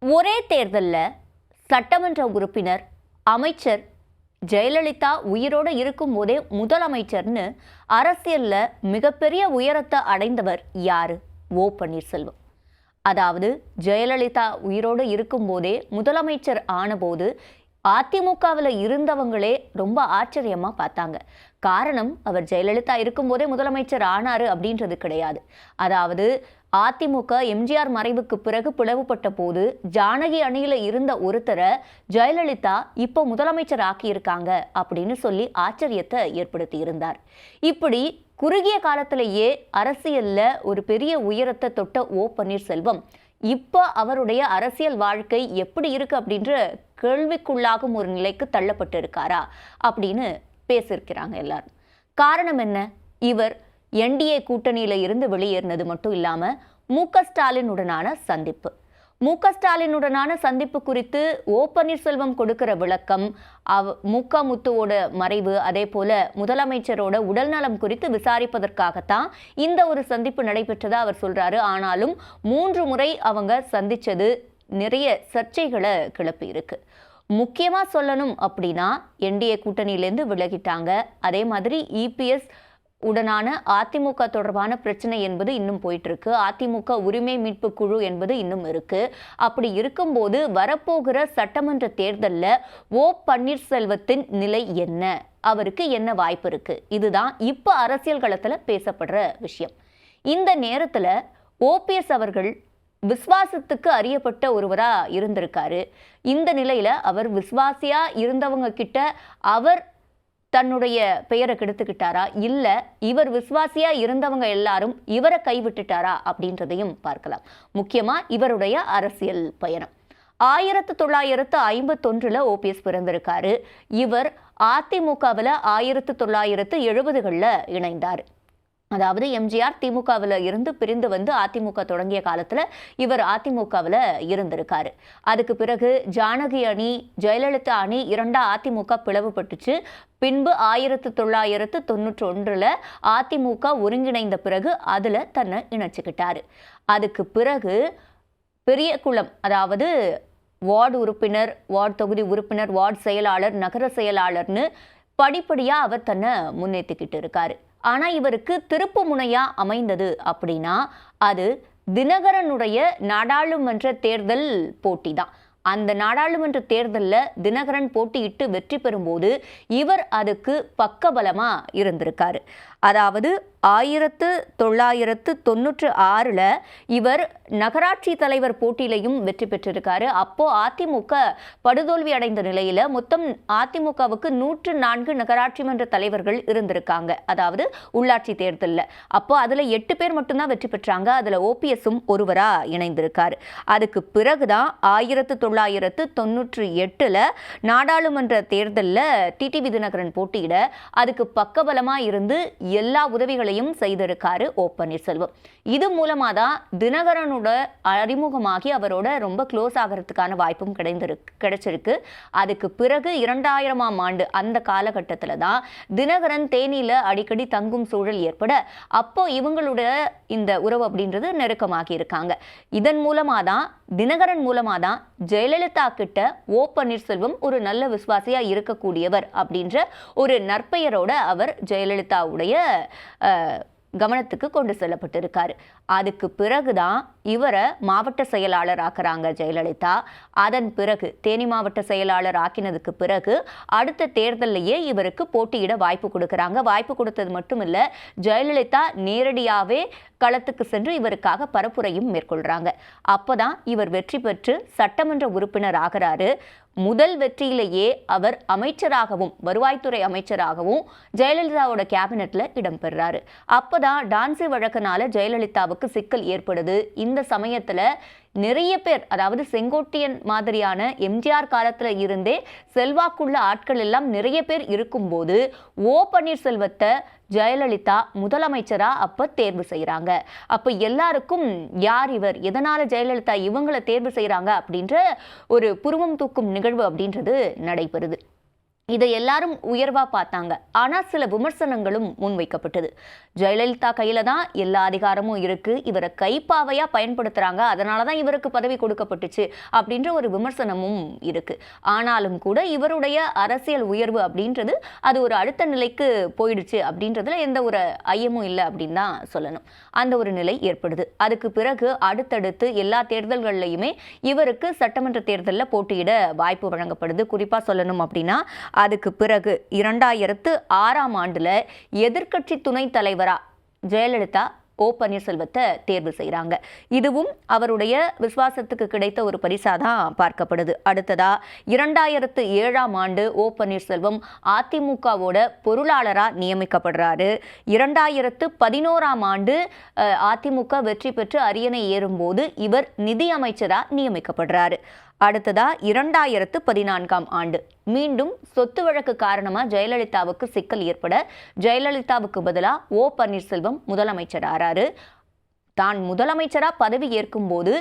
ஒரே தேர்தலில் சட்டமன்ற உறுப்பினர், அமைச்சர், ஜெயலலிதா உயிரோடு இருக்கும்போதே முதலமைச்சர்னு அரசியலில் மிகப்பெரிய உயரத்தை அடைந்தவர் யாரு? ஓ பன்னீர்செல்வம். அதாவது ஜெயலலிதா உயிரோடு இருக்கும்போதே முதலமைச்சர் ஆனபோது அதிமுகவில் இருந்தவங்களே ரொம்ப ஆச்சரியமா பார்த்தாங்க. காரணம், அவர் ஜெயலலிதா இருக்கும்போதே முதலமைச்சர் ஆனாரு அப்படின்றது கிடையாது. அதாவது அதிமுக எம்ஜிஆர் மறைவுக்கு பிறகு பிளவுபட்ட போது ஜானகி அணியில இருந்த ஒருத்தரை ஜெயலலிதா இப்போ முதலமைச்சர் ஆக்கியிருக்காங்க அப்படின்னு சொல்லி ஆச்சரியத்தை ஏற்படுத்தி இருந்தார். இப்படி குறுகிய காலத்திலேயே அரசியல்ல ஒரு பெரிய உயரத்தை தொட்ட ஓ பன்னீர்செல்வம் இப்போ அவருடைய அரசியல் வாழ்க்கை எப்படி இருக்கு அப்படின்ற கேள்விக்குள்ளாகும் ஒரு நிலைக்கு தள்ளப்பட்டு இருக்காரா அப்படின்னு பேசியிருக்கிறாங்க எல்லாரும். காரணம் என்ன? இவர் என்டிஏ கூட்டணியில இருந்து வெளியேறினது மட்டும் இல்லாம மு.க.ஸ்டாலினுடனான சந்திப்பு. மு.க.ஸ்டாலினுடனான சந்திப்பு குறித்து ஓ பன்னீர்செல்வம் கொடுக்கிற விளக்கம், முத்துவோட மறைவு, அதே போல முதலமைச்சரோட உடல்நலம் குறித்து விசாரிப்பதற்காகத்தான் இந்த ஒரு சந்திப்பு நடைபெற்றதா அவர் சொல்றாரு. ஆனாலும் 3 முறை அவங்க சந்திச்சது நிறைய சர்ச்சைகளை கிளப்பி இருக்கு. முக்கியமா சொல்லணும் அப்படின்னா, என்டிஏ கூட்டணியிலேருந்து விலகிட்டாங்க. அதே மாதிரி இபிஎஸ் உடனான அதிமுக தொடர்பான பிரச்சனை என்பது இன்னும் போயிட்டு இருக்கு. அதிமுக உரிமை மீட்பு குழு என்பது இன்னும் இருக்கு. அப்படி இருக்கும்போது வரப்போகிற சட்டமன்ற தேர்தலில் ஓ பன்னீர்செல்வத்தின் நிலை என்ன? அவருக்கு என்ன வாய்ப்பு இருக்கு? இதுதான் இப்போ அரசியல் களத்தில் பேசப்படுற விஷயம். இந்த நேரத்தில் ஓபிஎஸ் அவர்கள் விஸ்வாசத்துக்கு அறியப்பட்ட ஒருவரா இருந்திருக்காரு. இந்த நிலையில அவர் விஸ்வாசியா இருந்தவங்க கிட்ட அவர் தன்னுடைய பெயரை கெடுத்துக்கிட்டாரா, இல்ல இவர் விசுவாசியா இருந்தவங்க எல்லாரும் இவரை கைவிட்டுட்டாரா அப்படின்றதையும் பார்க்கலாம். முக்கியமா இவருடைய அரசியல் பயணம் 1951 ஓபிஎஸ் பிறந்திருக்காரு. இவர் அதிமுகவில் 1970களில் இணைந்தார். அதாவது எம்ஜிஆர் திமுகவில் இருந்து பிரிந்து வந்து அதிமுக தொடங்கிய காலத்தில் இவர் அதிமுகவில் இருந்திருக்காரு. அதுக்கு பிறகு ஜானகி அணி, ஜெயலலிதா அணி இரண்டா அதிமுக பிளவுபட்டுச்சு. பின்பு 1991 அதிமுக ஒருங்கிணைந்த பிறகு அதில் தன்னை இணைச்சிக்கிட்டாரு. அதுக்கு பிறகு பெரியகுளம், அதாவது வார்டு உறுப்பினர், வார்டு தொகுதி உறுப்பினர், வார்டு செயலாளர், நகர செயலாளர்னு படிப்படியாக அவர் தன்னை முன்னேற்றிக்கிட்டு இருக்காரு. ஆனால் இவருக்கு திருப்பு முனையா அமைந்தது அப்படின்னா அது தினகரனுடைய நாடாளுமன்ற தேர்தல் போட்டி தான். அந்த நாடாளுமன்ற தேர்தலில் தினகரன் போட்டியிட்டு வெற்றி பெறும்போது இவர் அதுக்கு பக்கபலமா இருந்திருக்காரு. அதாவது 1996 இவர் நகராட்சி தலைவர் போட்டியிலையும் வெற்றி பெற்றிருக்காரு. அப்போ அதிமுக படுதோல்வி அடைந்த நிலையில மொத்தம் அதிமுகவுக்கு 104 நகராட்சி மன்ற தலைவர்கள் இருந்திருக்காங்க. அதாவது உள்ளாட்சி தேர்தலில் அப்போ அதுல 8 பேர் மட்டும்தான் வெற்றி பெற்றாங்க. அதுல ஓபிஎஸும் ஒருவரா இணைந்திருக்காரு. அதுக்கு பிறகுதான் 1998 நாடாளுமன்ற தேர்தலில் டிடிவி தினகரன் போட்டியிட அதுக்கு பக்கபலமா இருந்து எல்லா உதவிகளையும் செய்திருக்காரு ஓ பன்னீர்செல்வம். இது மூலமா தான் தினகரனோட அறிமுகமாகி அவரோட ரொம்ப க்ளோஸ் ஆகிறதுக்கான வாய்ப்பும் கிடைச்சிருக்கு. அதுக்கு பிறகு 2000ஆம் ஆண்டு அந்த காலகட்டத்தில் தான் தினகரன் தேனியில அடிக்கடி தங்கும் சூழல் ஏற்பட அப்போ இவங்களோட இந்த உறவு அப்படின்றது நெருக்கமாகி இருக்காங்க. இதன் மூலமா தான், தினகரன் மூலமா தான் ஜெயலலிதா கிட்ட ஓ பன்னீர்செல்வம் ஒரு நல்ல விசுவாசியா இருக்கக்கூடியவர் அப்படின்ற ஒரு நற்பெயரோட அவர் ஜெயலலிதாவுடைய கவனத்துக்கு கொண்டு செல்லப்பட்டிருக்காரு. அதுக்கு பிறகுதான் இவரை மாவட்ட செயலாளர் ஆக்குறாங்க ஜெயலலிதா. அதன் பிறகு தேனி மாவட்ட செயலாளர் ஆக்கினதுக்கு பிறகு அடுத்த தேர்தலையே இவருக்கு போட்டியிட வாய்ப்பு கொடுக்குறாங்க. வாய்ப்பு கொடுத்தது மட்டும் இல்லை, ஜெயலலிதா நேரடியாகவே களத்துக்கு சென்று இவருக்காக பரப்புரையும் மேற்கொள்றாங்க. அப்போதான் இவர் வெற்றி பெற்று சட்டமன்ற உறுப்பினர் ஆகிறாரு. முதல் வெற்றியிலேயே அவர் அமைச்சராகவும், வருவாய்த்துறை அமைச்சராகவும் ஜெயலலிதாவோட கேபினெட்ல இடம்பெறாரு. அப்போதான் டான்சி வழக்கினால ஜெயலலிதாவுக்கு சிக்கல் ஏற்படுது. இந்த சமயத்துல நிறைய பேர், அதாவது செங்கோட்டையன் மாதிரியான எம்ஜிஆர் காலத்துல இருந்தே செல்வாக்குள்ள ஆட்கள் எல்லாம் நிறைய பேர் இருக்கும்போது ஓ பன்னீர்செல்வத்தை ஜெயலலிதா முதலமைச்சரா அப்ப தேர்வு செய்யறாங்க. அப்ப எல்லாருக்கும் யார் இவர், எதனால ஜெயலலிதா இவங்களை தேர்வு செய்யறாங்க அப்படின்ற ஒரு புருவம் தூக்கும் நிகழ்வு அப்படின்றது நடைபெறுது. இதை எல்லாரும் உயர்வா பார்த்தாங்க. ஆனா சில விமர்சனங்களும் முன்வைக்கப்பட்டது. ஜெயலலிதா கையில தான் எல்லா அதிகாரமும் இருக்கு, இவரை கைப்பாவையா பயன்படுத்துறாங்க, அதனால தான் இவருக்கு பதவி கொடுக்கப்பட்டுச்சு அப்படின்ற ஒரு விமர்சனமும் இருக்கு. ஆனாலும் கூட இவருடைய அரசியல் உயர்வு அப்படின்றது அது ஒரு அடுத்த நிலைக்கு போயிடுச்சு அப்படின்றதுல எந்த ஒரு ஐயமும் இல்லை அப்படின்னு தான் சொல்லணும். அந்த ஒரு நிலை ஏற்படுது. அதுக்கு பிறகு அடுத்தடுத்து எல்லா தேர்தல்கள்லையுமே இவருக்கு சட்டமன்ற தேர்தலில் போட்டியிட வாய்ப்பு வழங்கப்படுது. குறிப்பா சொல்லணும் அப்படின்னா அதுக்கு பிறகு 2006ஆம் ஆண்டுல எதிர்க்கட்சி துணைத் தலைவரா ஜெயலலிதா ஓ பன்னீர்செல்வத்தை தேர்வு செய்கிறாங்க. இதுவும் அவருடைய விசுவாசத்துக்கு கிடைத்த ஒரு பரிசாதான் பார்க்கப்படுது. அடுத்ததா 2007ஆம் ஆண்டு ஓ பன்னீர்செல்வம் அதிமுகவோட பொருளாளராக நியமிக்கப்படுறாரு. 2011ஆம் ஆண்டு அதிமுக வெற்றி பெற்று அரியணை ஏறும்போது இவர் நிதி அமைச்சராக நியமிக்கப்படுறாரு. அடுத்ததா 2014ஆம் ஆண்டு மீண்டும் சொத்து வழக்கு காரணமா ஜெயலலிதாவுக்கு சிக்கல் ஏற்பட ஜெயலலிதாவுக்கு பதிலாக ஓ பன்னீர்செல்வம் முதலமைச்சர் ஆறாரு. தான் முதலமைச்சரா பதவி ஏற்கும் போது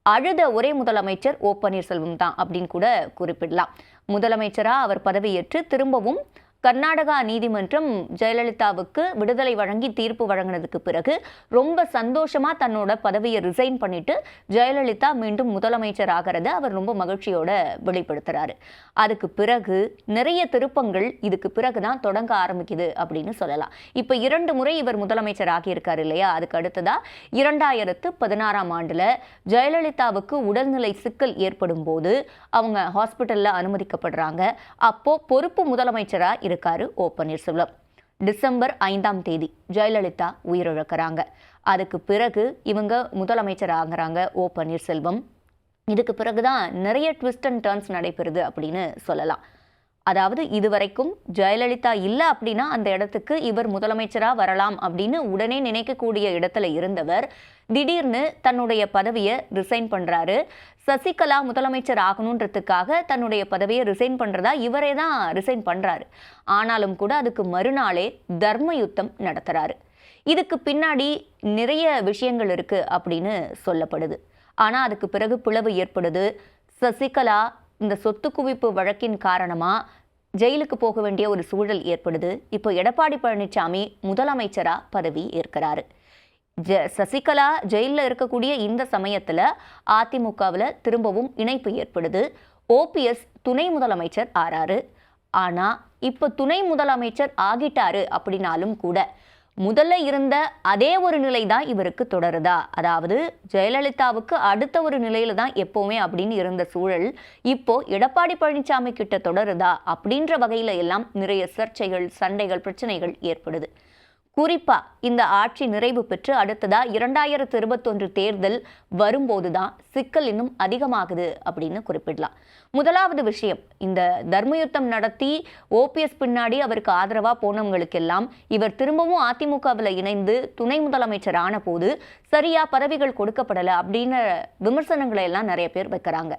அழுத ஒரே முதலமைச்சர் ஓ பன்னீர்செல்வம் தான் அப்படின்னு கூட குறிப்பிடலாம். முதலமைச்சரா அவர் பதவியேற்று திரும்பவும் கர்நாடகா நீதிமன்றம் ஜெயலலிதாவுக்கு விடுதலை வழங்கி தீர்ப்பு வழங்கினதுக்கு பிறகு ரொம்ப சந்தோஷமா தன்னோட பதவியை ரிசைன் பண்ணிட்டு ஜெயலலிதா மீண்டும் முதலமைச்சர் ஆகிறத அவர் ரொம்ப மகிழ்ச்சியோட வெளிப்படுத்துறாரு. அதுக்கு பிறகு நிறைய திருப்பங்கள் இதுக்கு பிறகுதான் தொடங்க ஆரம்பிக்குது அப்படின்னு சொல்லலாம். இப்ப 2 முறை இவர் முதலமைச்சர் ஆகியிருக்காரு இல்லையா. அதுக்கு அடுத்ததா 2016ஆம் ஆண்டுல ஜெயலலிதாவுக்கு உடல்நிலை சிக்கல் ஏற்படும் போது அவங்க ஹாஸ்பிட்டல்ல அனுமதிக்கப்படுறாங்க. அப்போ பொறுப்பு முதலமைச்சரா இருக்காரு ஓ பன்னீர்செல்வம். டிசம்பர் 5ஆம் தேதி ஜெயலலிதா உயிரிழக்கிறாங்க. அதுக்கு பிறகு இவங்க முதலமைச்சர் ஆகிறாங்க ஓ பன்னீர்செல்வம். இதுக்கு பிறகுதான் நிறைய ட்விஸ்ட் அண்ட் டர்ன்ஸ் நடைபெறுது அப்படின்னு சொல்லலாம். அதாவது இதுவரைக்கும் ஜெயலலிதா இல்லை அப்படின்னா அந்த இடத்துக்கு இவர் முதலமைச்சராக வரலாம் அப்படின்னு உடனே நினைக்கக்கூடிய இடத்துல இருந்தவர் திடீர்னு தன்னுடைய பதவியை ரிசைன் பண்ணுறாரு. சசிகலா முதலமைச்சர் ஆகணுன்றதுக்காக தன்னுடைய பதவியை ரிசைன் பண்ணுறதா இவரே தான் ரிசைன் பண்ணுறாரு. ஆனாலும் கூட அதுக்கு மறுநாளே தர்ம யுத்தம் நடத்துகிறாரு. இதுக்கு பின்னாடி நிறைய விஷயங்கள் இருக்குது அப்படின்னு சொல்லப்படுது. ஆனால் அதுக்கு பிறகு பிளவு ஏற்படுது. சசிகலா இந்த சொத்து குவிப்பு வழக்கின் காரணமாக ஜெயிலுக்கு போக வேண்டிய ஒரு சூழல் ஏற்படுது. இப்போ எடப்பாடி பழனிசாமி முதலமைச்சரா பதவி ஏற்கிறாரு. சசிகலா ஜெயிலில் இருக்கக்கூடிய இந்த சமயத்தில் அதிமுகவில் திரும்பவும் இணைப்பு ஏற்படுது. ஓபிஎஸ் துணை முதலமைச்சர் ஆறாரு. ஆனால் இப்போ துணை முதலமைச்சர் ஆகிட்டாரு அப்படின்னாலும் கூட முதல்ல இருந்த அதே ஒரு நிலை தான் இவருக்கு தொடருதா, அதாவது ஜெயலலிதாவுக்கு அடுத்த ஒரு நிலையில தான் எப்பவுமே அப்படின்னு இருந்த சூழல் இப்போ எடப்பாடி பழனிசாமி கிட்ட தொடருதா அப்படின்ற வகையில எல்லாம் நிறைய சர்ச்சைகள், சண்டைகள், பிரச்சனைகள் ஏற்படுது. குறிப்பா இந்த ஆட்சி நிறைவு பெற்று அடுத்ததா 2021 தேர்தல் வரும்போதுதான் சிக்கல் இன்னும் அதிகமாகுது அப்படின்னு குறிப்பிடலாம். முதலாவது விஷயம், இந்த தர்மயுத்தம் நடத்தி ஓபிஎஸ் பின்னாடி அவருக்கு ஆதரவா போனவங்களுக்கெல்லாம் இவர் திரும்பவும் அதிமுகவில் இணைந்து துணை முதலமைச்சர் ஆன போது சரியா பதவிகள் கொடுக்கப்படலை அப்படின்னு விமர்சனங்களை எல்லாம் நிறைய பேர் வைக்கிறாங்க.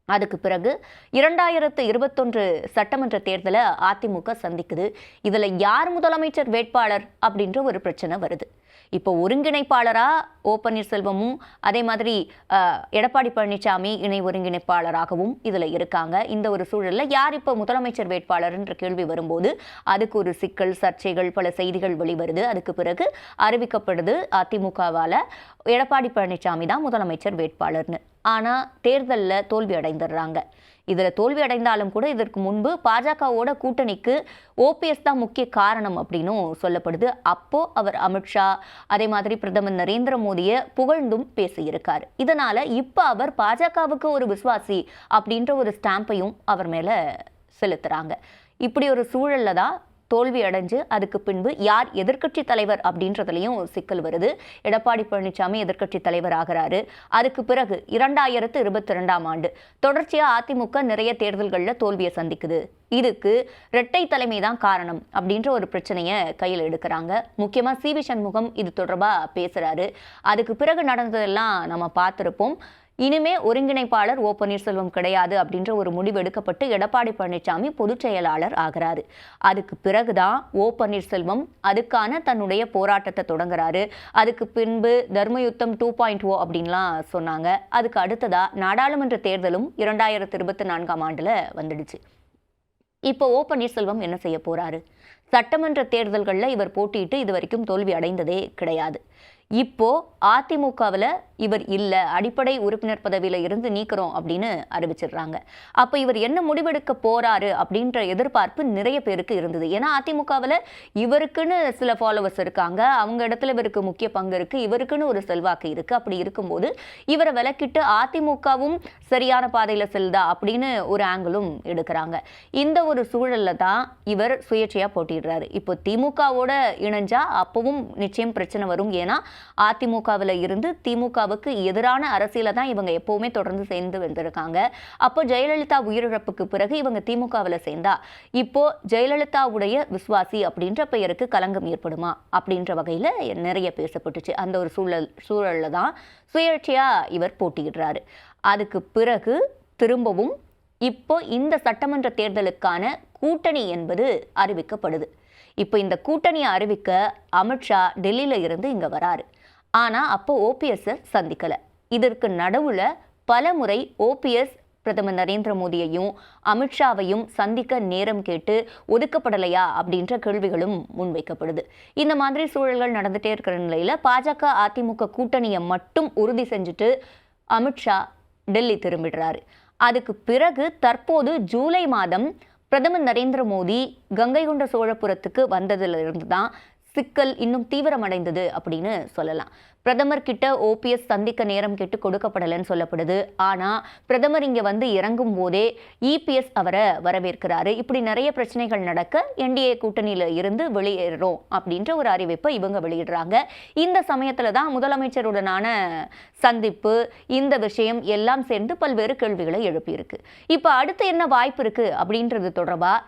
அதுக்கு பிறகு 2021 சட்டமன்ற தேர்தலை அதிமுக சந்திக்குது. இதுல யார் முதலமைச்சர் வேட்பாளர் அப்படின்ற ஒரு பிரச்சனை வருது. இப்போ ஒருங்கிணைப்பாளரா ஓ பன்னீர்செல்வமும் அதே மாதிரி எடப்பாடி பழனிசாமி இணை ஒருங்கிணைப்பாளராகவும் இதுல இருக்காங்க. இந்த ஒரு சூழல்ல யார் இப்போ முதலமைச்சர் வேட்பாளர் என்ற கேள்வி வரும்போது அதுக்கு ஒரு சிக்கல், சர்ச்சைகள், பல செய்திகள் வெளிவருது. அதுக்கு பிறகு அறிவிக்கப்படுது அதிமுகவால எடப்பாடி பழனிசாமி தான் முதலமைச்சர் வேட்பாளர்னு. ஆனா தேர்தலில் தோல்வி அடைந்துடுறாங்க. இதில் தோல்வி அடைந்தாலும் கூட இதற்கு முன்பு பாஜகவோட கூட்டணிக்கு ஓபிஎஸ் தான் முக்கிய காரணம் அப்படின்னும் சொல்லப்படுது. அப்போ அவர் அமித்ஷா அதே மாதிரி பிரதமர் நரேந்திர மோடியை புகழ்ந்தும் பேசியிருக்காரு. இதனால இப்போ அவர் பாஜகவுக்கு ஒரு விசுவாசி அப்படின்ற ஒரு ஸ்டாம்பையும் அவர் மேல செலுத்துறாங்க. இப்படி ஒரு சூழல்ல தான் தோல்வி அடைஞ்சு அதுக்கு பின்பு யார் எதிர்க்கட்சி தலைவர் அப்படின்றதுலையும் சிக்கல் வருது. எடப்பாடி பழனிசாமி எதிர்க்கட்சி தலைவர் ஆகிறாரு. அதுக்கு பிறகு 2022ஆம் ஆண்டு தொடர்ச்சியா அதிமுக நிறைய தேர்தல்களில் தோல்வியை சந்திக்குது. இதுக்கு இரட்டை தலைமை தான் காரணம் அப்படின்ற ஒரு பிரச்சனையை கையில் எடுக்கிறாங்க. முக்கியமா சி.வி. சண்முகம் இது தொடர்பா பேசுறாரு. அதுக்கு பிறகு நடந்ததெல்லாம் நம்ம பார்த்திருப்போம். இனிமே ஒருங்கிணைப்பாளர் ஓ பன்னீர்செல்வம் கிடையாது அப்படின்ற ஒரு முடிவு எடுக்கப்பட்டு எடப்பாடி பழனிசாமி பொதுச் செயலாளர் ஆகிறாரு. அதுக்கு பிறகுதான் ஓ பன்னீர்செல்வம் அதுக்கான தன்னுடைய போராட்டத்தை தொடங்குறாரு. அதுக்கு பின்பு தர்மயுத்தம் 2.0 அப்படின்லாம் சொன்னாங்க. அதுக்கு அடுத்ததா நாடாளுமன்ற தேர்தலும் 2024ஆம் ஆண்டுல வந்துடுச்சு. இப்போ ஓ பன்னீர்செல்வம் என்ன செய்ய போறாரு? சட்டமன்ற தேர்தல்களில் இவர் போட்டியிட்டு இது வரைக்கும் தோல்வி அடைந்ததே கிடையாது. இப்போ அதிமுகவில் இவர் இல்லை, அடிப்படை உறுப்பினர் பதவியில இருந்து நீக்கிறோம் அப்படின்னு அறிவிச்சிடுறாங்க. அப்போ இவர் என்ன முடிவெடுக்க போறாரு அப்படின்ற எதிர்பார்ப்பு நிறைய பேருக்கு இருந்தது. ஏன்னா அதிமுகவில் இவருக்குன்னு சில ஃபாலோவர்ஸ் இருக்காங்க, அவங்க இடத்துல இவருக்கு முக்கிய பங்கு இருக்கு, இவருக்குன்னு ஒரு செல்வாக்கு இருக்கு. அப்படி இருக்கும்போது இவரை விலக்கிட்டு அதிமுகவும் சரியான பாதையில செல்லுதா அப்படின்னு ஒரு ஆங்கிளும் எடுக்கிறாங்க. இந்த ஒரு சூழல்ல தான் இவர் சுயேட்சையா போட்டிடுறாரு. இப்போ திமுகவோட இணைஞ்சா அப்பவும் நிச்சயம் பிரச்சனை வரும். ஏன்னா அதிமுகவில் இருந்து திமுகவுக்கு எதிரான அரசியலை தான் இவங்க எப்பவுமே தொடர்ந்து சேர்ந்து வந்திருக்காங்க. அப்போ ஜெயலலிதா உயிரிழப்புக்கு பிறகு இவங்க திமுகவில் சேர்ந்தா இப்போ ஜெயலலிதாவுடைய விசுவாசி அப்படின்ற பெயருக்கு களங்கம் ஏற்படுமா அப்படின்ற வகையில் நிறைய பேசப்பட்டுச்சு. அந்த ஒரு சூழல்ல தான் சுயேட்சையா இவர் போட்டியிடுறாரு. அதுக்கு பிறகு திரும்பவும் இப்போ இந்த சட்டமன்ற தேர்தலுக்கான கூட்டணி என்பது அறிவிக்கப்படுது. இப்போ இந்த கூட்டணியை அறிவிக்க அமித்ஷா டெல்லியில இருந்து இங்க வராரு. ஆனா அப்போ ஓபிஎஸ் சந்திக்கல. இதற்கு நடுவுல பல முறை ஓபிஎஸ் பிரதமர் நரேந்திர மோடியையும் அமித்ஷாவையும் சந்திக்க நேரம் கேட்டு ஒதுக்கப்படலையா அப்படின்ற கேள்விகளும் முன்வைக்கப்படுது. இந்த மாதிரி சூழல்கள் நடந்துட்டே இருக்கிற நிலையில பாஜக அதிமுக கூட்டணியை மட்டும் உறுதி செஞ்சுட்டு அமித்ஷா டெல்லி திரும்பிடுறாரு. அதுக்கு பிறகு தற்போது ஜூலை மாதம் பிரதமர் நரேந்திர மோடி கங்கை கொண்ட சோழபுரத்துக்கு வந்ததிலிருந்து தான் சிக்கல் இன்னும் தீவிரமடைந்தது அப்படின்னு சொல்லலாம். பிரதமர் கிட்ட ஓபிஎஸ் சந்திக்க நேரம் கேட்டு கொடுக்கப்படலைன்னு சொல்லப்படுது. ஆனால் பிரதமர் இங்கே வந்து இறங்கும் போதே இபிஎஸ் அவரை வரவேற்கிறாரு. இப்படி நிறைய பிரச்சனைகள் நடக்க என்டிஏ கூட்டணியில் இருந்து வெளியேறோம் அப்படின்ற ஒரு அறிவிப்பை இவங்க வெளியிடுறாங்க. இந்த சமயத்தில் தான் முதலமைச்சருடனான சந்திப்பு, இந்த விஷயம் எல்லாம் சேர்ந்து பல்வேறு கேள்விகளை எழுப்பியிருக்கு. இப்போ அடுத்து என்ன வாய்ப்பு இருக்கு அப்படின்றது தொடர்பாக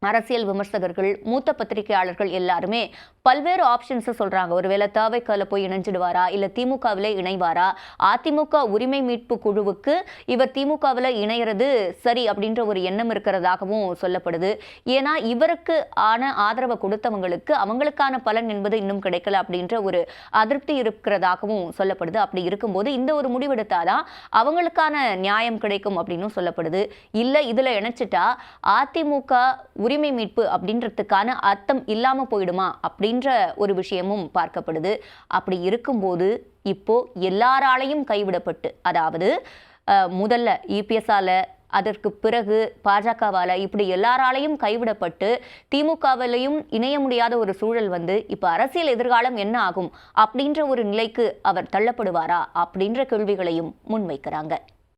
அரசியல் விமர்சகர்கள், மூத்த பத்திரிகையாளர்கள் எல்லாருமே பல்வேறு ஆப்ஷன்ஸை சொல்றாங்க. ஒருவேளை தவிகல போய் இணைஞ்சிடுவாரா, இல்ல திமுகவில் இணைவாரா, அதிமுக உரிமை மீட்பு குழுவுக்கு இவர் திமுகவில் இணையிறது சரி அப்படின்ற ஒரு எண்ணம் இருக்கிறதாகவும் சொல்லப்படுது. ஏன்னா இவருக்கு ஆன ஆதரவை கொடுத்தவங்களுக்கு அவங்களுக்கான பலன் என்பது இன்னும் கிடைக்கல அப்படின்ற ஒரு அதிருப்தி இருக்கிறதாகவும் சொல்லப்படுது. அப்படி இருக்கும்போது இந்த ஒரு முடிவெடுத்தாதான் அவங்களுக்கான நியாயம் கிடைக்கும் அப்படின்னு சொல்லப்படுது. இல்ல இதுல இணைச்சிட்டா அதிமுக உரிமை மீட்பு அப்படின்றதுக்கான அர்த்தம் இல்லாம போயிடுமா அப்படின்ற ஒரு விஷயமும் பார்க்கப்படுது. அப்படி இருக்கும்போது இப்போ எல்லாராலையும் கைவிடப்பட்டு, அதாவது முதல்ல இபிஎஸ்ஆல, அதற்கு பிறகு பாஜகவால, இப்படி எல்லாராலையும் கைவிடப்பட்டு திமுகவிலையும் இணைய முடியாத ஒரு சூழல் வந்து இப்ப அரசியல் எதிர்காலம் என்ன ஆகும் அப்படின்ற ஒரு நிலைக்கு அவர் தள்ளப்படுவாரா அப்படின்ற கேள்விகளையும் முன்வைக்கிறாங்க.